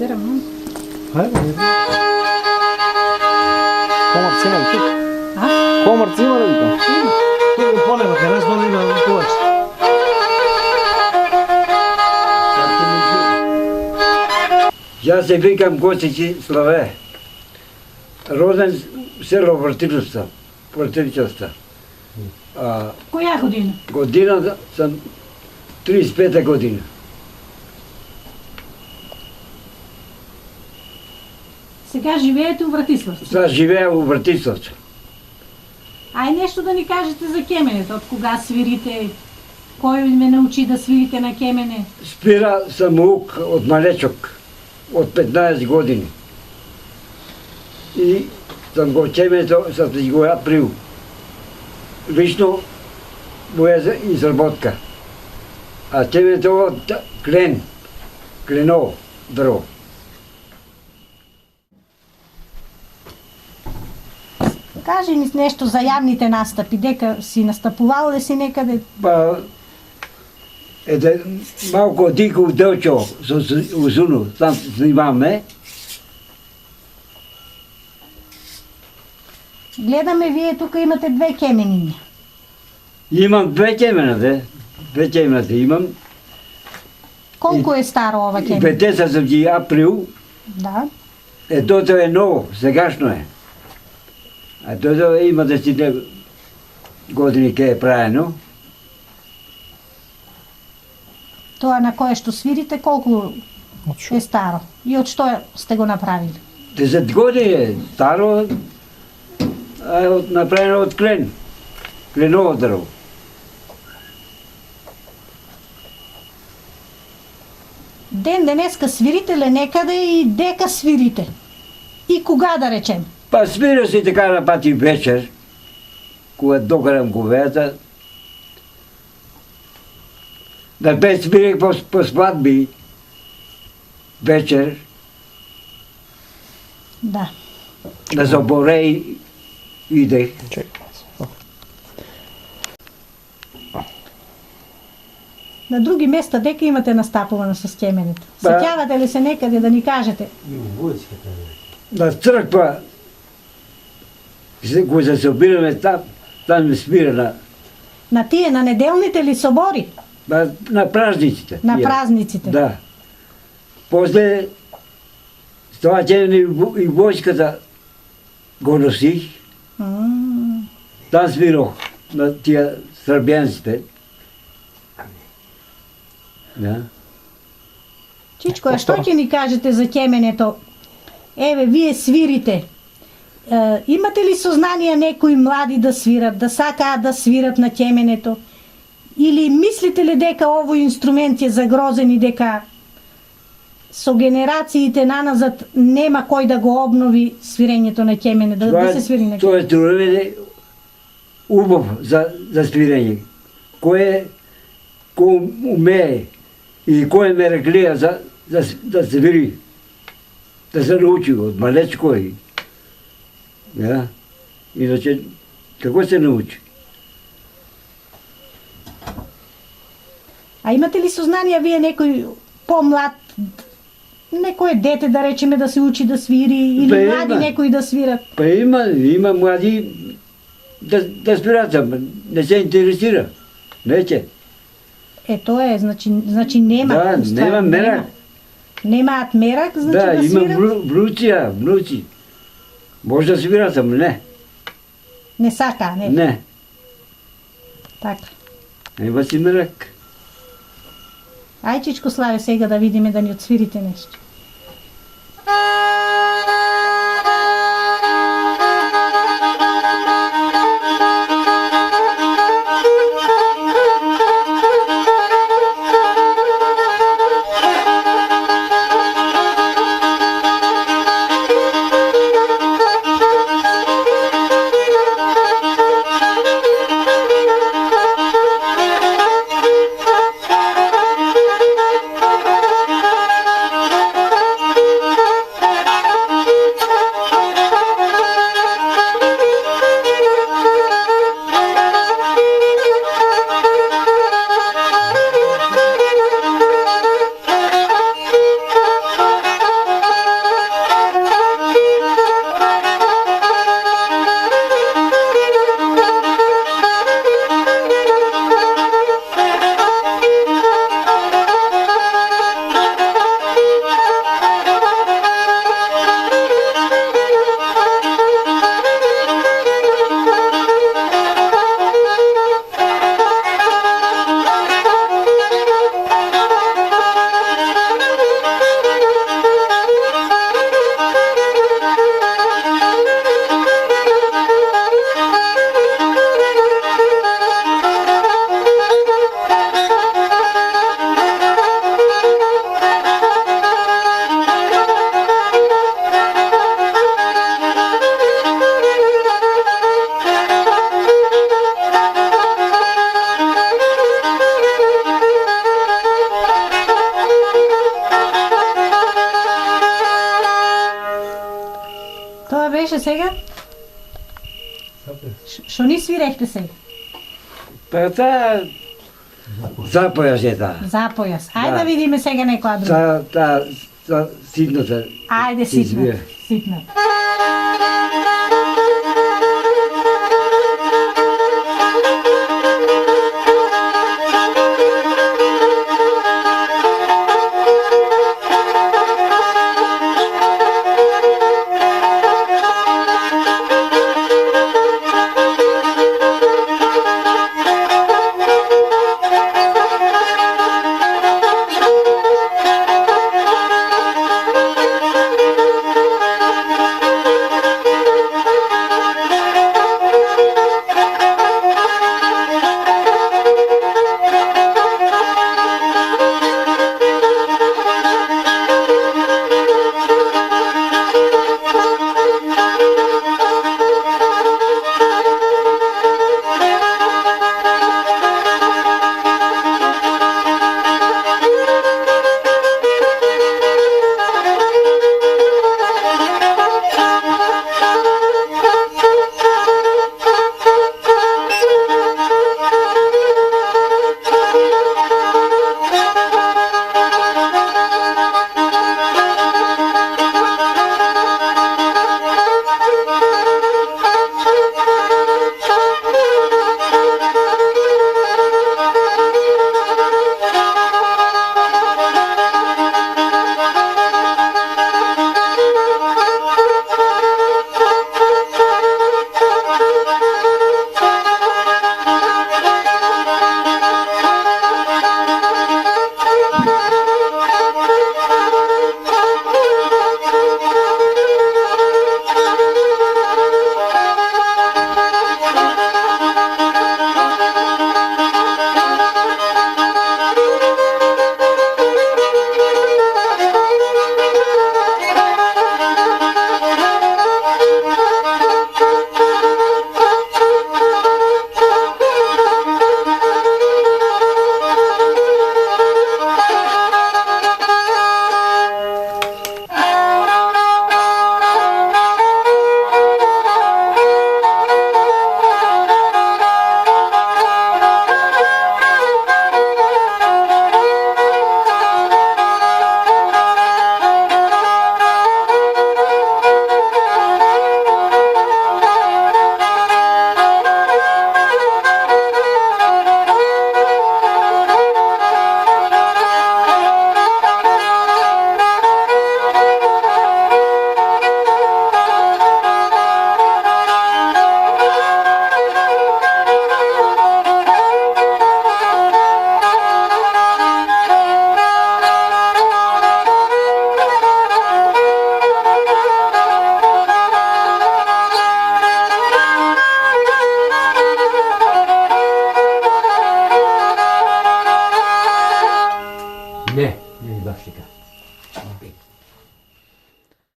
разбирам, но... Хайде, комърци има ли тук? А? Комърци има ли тук? Има. Тук го полема, къде с да има повече. Я се викам Госичи Славе. Роден в село Въртиличоста. Коя година? Година съм 35-та година. Сега живеете у Вратиславци. Сега живея в Въртиличоста. Ай нещо да ни кажете за кеменето. От кога свирите? Кой ме научи да свирите на кемене? Спира самоук от малечок. От 15 години. И съм го чемето, съм си го април. Лично моя изработка. А чемето от клен. Клено дърво. Кажи ни нещо за явните настъпи. Дека си настъпувал ли си некъде? Малко дико дълчо с узуно. Там снимаме. Гледаме, вие тук имате две кеменини. Имам две темена, две темена имам. Колко е старо ова И кемене? двете са за април. Да. Едното е ново, сегашно е. А другото има 10 години ке е правено. Това на кое ще свирите, колко е старо? И от що сте го направили? 10 години е старо, а е направено от клен. Кленово дърво. Денеска свирите ли некъде и дека свирите? И кога да речем? Па свира си така на пати вечер, когато докарам говеята. Да бе свирих по сватби вечер, Да. на заборе и идех. На други места дека имате настапувано с кеменето? Да. Сетявате ли се некъде да ни кажете? На църква, когато се събираме там ме спира На тие, на неделните ли събори? на празниците. На тия. празниците? Да. После с това чене и войската го носих. Там свирох на тия сърбянците. Да. Чичко, а що ќе ни кажете за кеменето? Еве, вие свирите. Имате ли съзнание некои млади да свират, да сакаат да свират на кеменето? Или мислите ли дека овој инструмент е загрозен и дека со генерациите наназад нема кој да го обнови свирењето на кемене, да се свири на Това кемене? е трудове убав за свирење. Кој умее и кој ме реклија да свири, да се научи от малечко и. Да. Иначе, какво се научи? А имате ли съзнание вие некој по-млад, некое дете да речеме да се учи да свири или Бе, млади има. некои да свират? Па има млади да свират, ама не се интересира. Вече. Ето е, значи нема. Да, уствари, нема мерак. Немаат мерак, значи Да, да има свират? внуци. Може да свират, ама не. Не сака, не. Не. Така. Има си мерак. Ай, Чичко Славе, сега да видиме да ни отсвирите нещо. беше сега? Што ни свирехте сега? Па таа запојас е таа. За појас. Ајде Да. да видиме сега некоја друга. Таа ситната. Ајде Извија. ситна. Ситна.